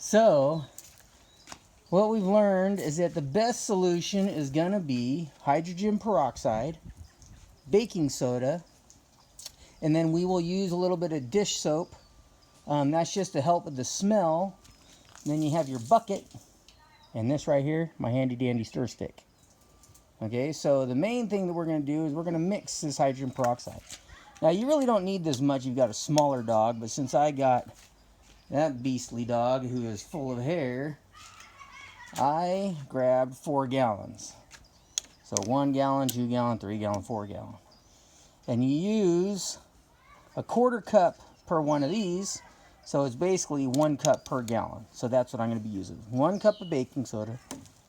So, what we've learned is that the best solution is going to be hydrogen peroxide, baking soda, and then we will use a little bit of dish soap. That's just to help with the smell. And then you have your bucket, and this right here, my handy dandy stir stick. Okay, so the main thing that we're going to do is we're going to mix this hydrogen peroxide. Now, you really don't need this much if you've got a smaller dog, but since I got that beastly dog who is full of hair, I grabbed 4 gallons. So 1 gallon, 2 gallon, 3 gallon, 4 gallon. And you use a 1/4 cup per one of these, so it's basically 1 cup per gallon. So that's what I'm going to be using. 1 cup of baking soda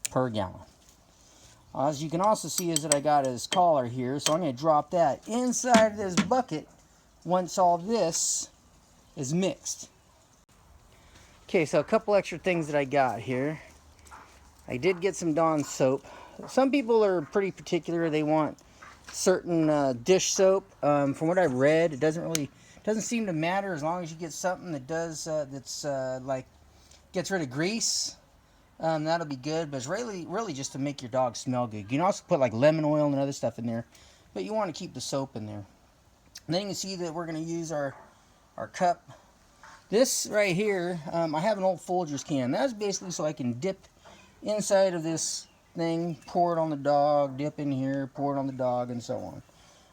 per gallon. As you can also see is that I got his collar here, so I'm going to drop that inside of this bucket once all this is mixed. Okay, so a couple extra things that I got here. I did get some Dawn soap. Some people are pretty particular. They want certain dish soap. From what I've read, it doesn't seem to matter as long as you get something that does like gets rid of grease. That'll be good, but it's really just to make your dog smell good. You can also put like lemon oil and other stuff in there, but you want to keep the soap in there. And then you can see that we're going to use our cup. This right here, I have an old Folgers can. That's basically so I can dip inside of this thing, pour it on the dog, dip in here, pour it on the dog, and so on.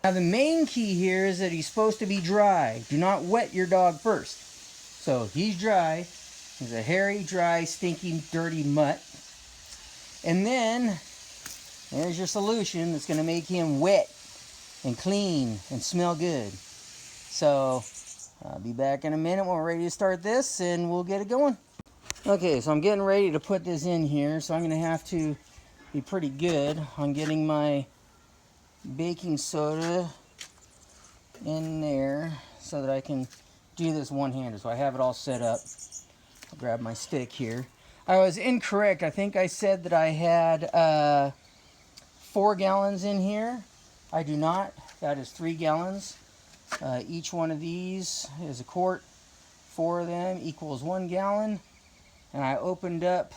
Now the main key here is that he's supposed to be dry. Do not wet your dog first. So he's dry. He's a hairy, dry, stinky, dirty mutt. And then there's your solution that's going to make him wet and clean and smell good. So I'll be back in a minute when we're ready to start this, and we'll get it going. Okay, so I'm getting ready to put this in here, so I'm going to have to be pretty good on getting my baking soda in there so that I can do this one-handed. So I have it all set up. I'll grab my stick here. I was incorrect. I think I said that I had 4 gallons in here. I do not. That is 3 gallons. Each one of these is a quart. 4 of them equals 1 gallon. And I opened up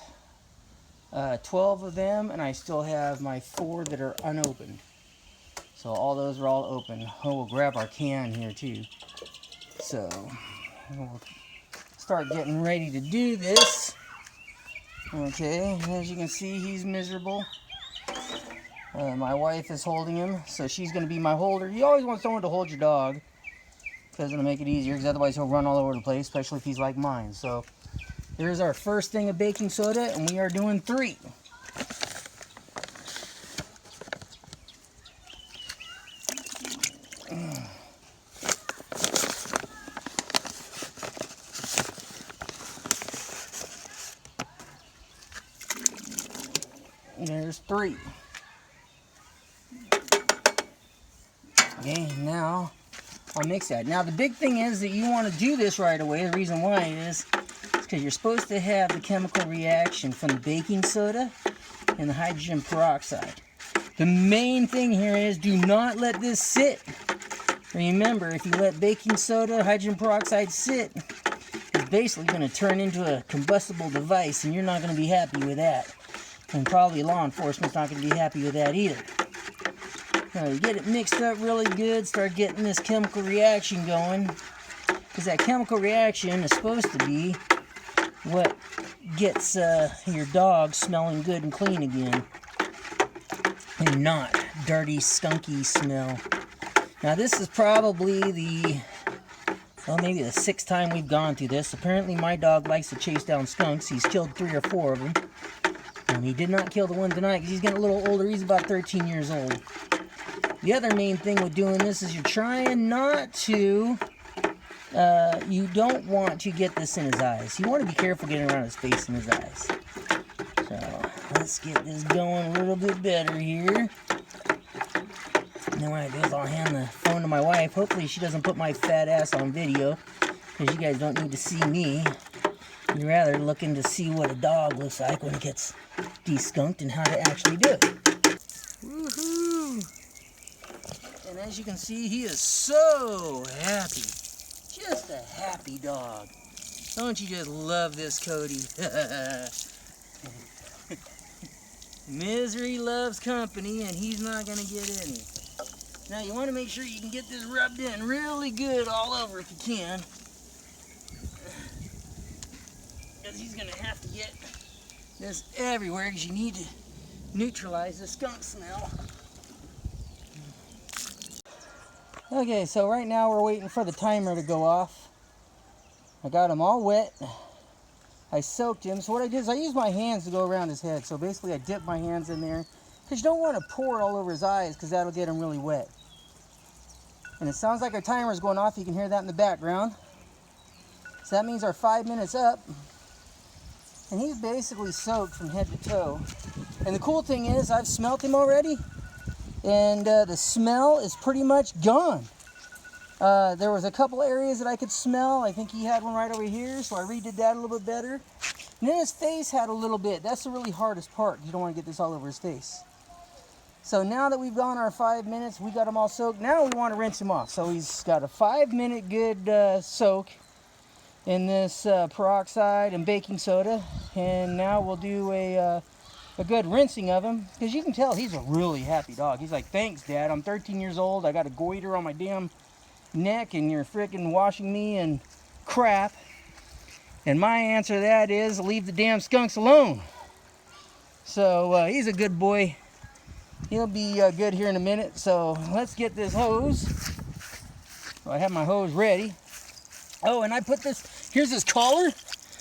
12 of them, and I still have my 4 that are unopened. So all those are all open. Oh, we'll grab our can here too. So we'll start getting ready to do this. Okay, as you can see, he's miserable. My wife is holding him, so she's going to be my holder. You always want someone to hold your dog, because it'll make it easier, because otherwise he'll run all over the place, especially if he's like mine. So here's our first thing of baking soda, and we are doing 3. There's 3. Okay, now I'll mix that. Now the big thing is that you want to do this right away. The reason why is because you're supposed to have the chemical reaction from the baking soda and the hydrogen peroxide. The main thing here is do not let this sit. Remember, if you let baking soda, hydrogen peroxide sit, it's basically going to turn into a combustible device, and you're not going to be happy with that. And probably law enforcement's not going to be happy with that either. Now, you get it mixed up really good, start getting this chemical reaction going, because that chemical reaction is supposed to be what gets your dog smelling good and clean again, and not dirty, skunky smell. Now, this is probably maybe the 6th time we've gone through this. Apparently, my dog likes to chase down skunks. He's killed 3 or 4 of them. He did not kill the one tonight because he's getting a little older. He's about 13 years old. The other main thing with doing this is you're trying not to, you don't want to get this in his eyes. You want to be careful getting around his face and his eyes. So let's get this going a little bit better here. And then what I do is I'll hand the phone to my wife. Hopefully she doesn't put my fat ass on video, because you guys don't need to see me. You're rather looking to see what a dog looks like when it gets de-skunked and how to actually do it. Woohoo! And as you can see, he is so happy. Just a happy dog. Don't you just love this, Cody? Misery loves company, and he's not going to get any. Now, you want to make sure you can get this rubbed in really good all over if you can. Because he's going to have to get this everywhere, because you need to neutralize the skunk smell. Okay, so right now we're waiting for the timer to go off. I got him all wet. I soaked him. So what I did is I used my hands to go around his head. So basically I dipped my hands in there, because you don't want to pour it all over his eyes, because that'll get him really wet. And it sounds like our timer is going off. You can hear that in the background. So that means our 5 minutes up. And he's basically soaked from head to toe. And the cool thing is I've smelt him already. And the smell is pretty much gone. There was a couple areas that I could smell. I think he had one right over here, so I redid that a little bit better. And then his face had a little bit. That's the really hardest part. You don't want to get this all over his face. So now that we've gone our 5 minutes, we got him all soaked. Now we want to rinse him off. So he's got a 5-minute good soak in this peroxide and baking soda. And now we'll do a good rinsing of him, because you can tell he's a really happy dog. He's like, thanks, Dad. I'm 13 years old. I got a goiter on my damn neck, and you're freaking washing me in crap. And my answer to that is leave the damn skunks alone. So he's a good boy. He'll be good here in a minute. So let's get this hose. So I have my hose ready. Oh, and I put this, here's his collar.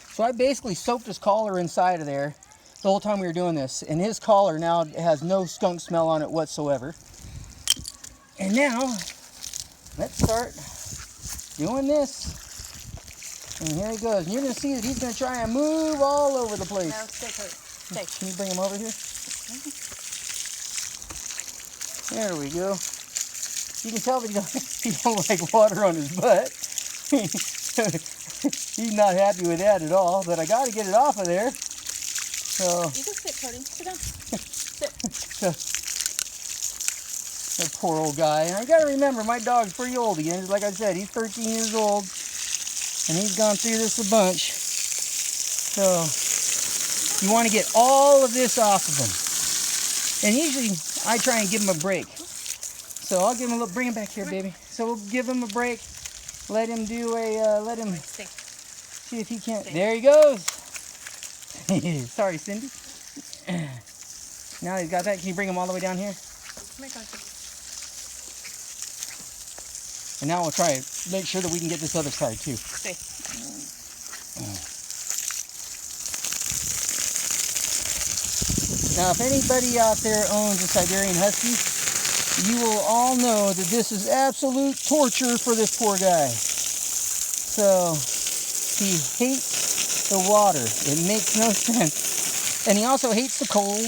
So I basically soaked his collar inside of there the whole time we were doing this. And his collar now has no skunk smell on it whatsoever. And now, let's start doing this. And here he goes. And you're going to see that he's going to try and move all over the place. No, stay, Cody. Stay. Can you bring him over here? There we go. You can tell that he don't like water on his butt. He's not happy with that at all, but I got to get it off of there. So, you can sit, Cody. Sit down. Sit. That poor old guy. And I got to remember, my dog's pretty old again. Like I said, he's 13 years old, and he's gone through this a bunch. So you want to get all of this off of him. And usually I try and give him a break. So I'll give him a little, bring him back here, baby. So we'll give him a break. Let him do a, let him see if he can't. There he goes. Sorry, Cindy. Now he's got that. Can you bring him all the way down here? And now we'll try to make sure that we can get this other side too. Stay. Now, if anybody out there owns a Siberian Husky, you will all know that this is absolute torture for this poor guy. So, he hates the water. It makes no sense. And he also hates the cold.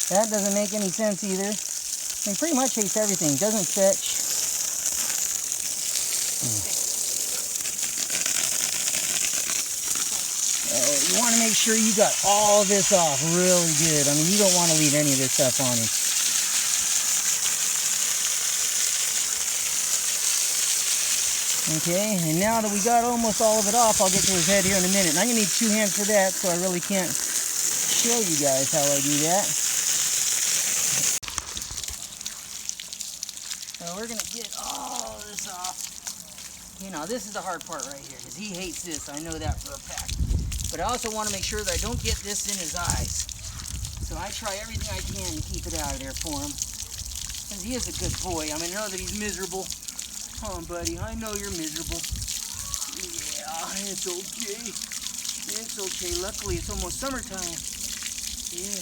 That doesn't make any sense either. He pretty much hates everything. Doesn't fetch. You want to make sure you got all this off really good. I mean, you don't want to leave any of this stuff on him. Okay, and now that we got almost all of it off, I'll get to his head here in a minute. And I'm going to need 2 hands for that, so I really can't show you guys how I do that. So we're going to get all this off. You know, this is the hard part right here, because he hates this. I know that for a fact. But I also want to make sure that I don't get this in his eyes. So I try everything I can to keep it out of there for him. Because he is a good boy. I mean, I know that he's miserable. Come on, buddy. I know you're miserable. Yeah, it's okay. It's okay. Luckily, it's almost summertime. Yeah.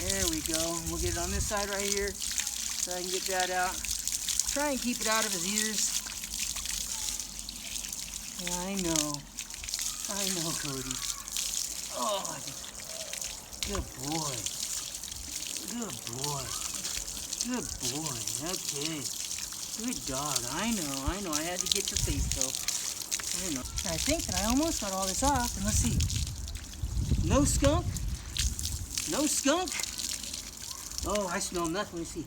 There we go. We'll get it on this side right here so I can get that out. Try and keep it out of his ears. Yeah, I know. I know, Cody. Oh, good boy. Good boy. Good boy. Okay. Good dog. I know. I had to get your face, though. I know. I think that I almost got all this off. And let's see. No skunk? No skunk? Oh, I smell nothing. Let's see.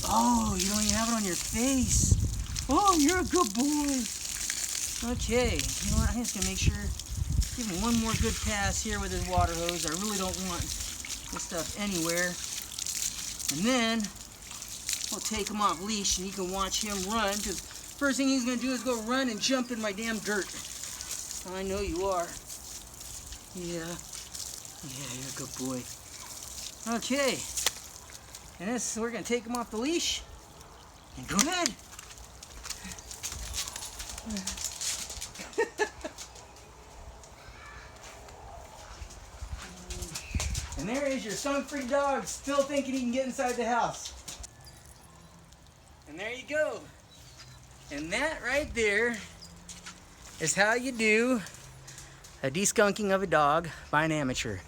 Oh, you don't even have it on your face. Oh, you're a good boy. Okay, you know what? I'm just gonna make sure, give him one more good pass here with his water hose. I really don't want this stuff anywhere. And then we'll take him off leash and you can watch him run, because first thing he's gonna do is go run and jump in my damn dirt. I know you are. Yeah. Yeah, you're a good boy. Okay. And this, we're gonna take him off the leash. And go ahead. And there is your skunk-free dog, still thinking he can get inside the house. And there you go. And that right there is how you do a de-skunking of a dog by an amateur.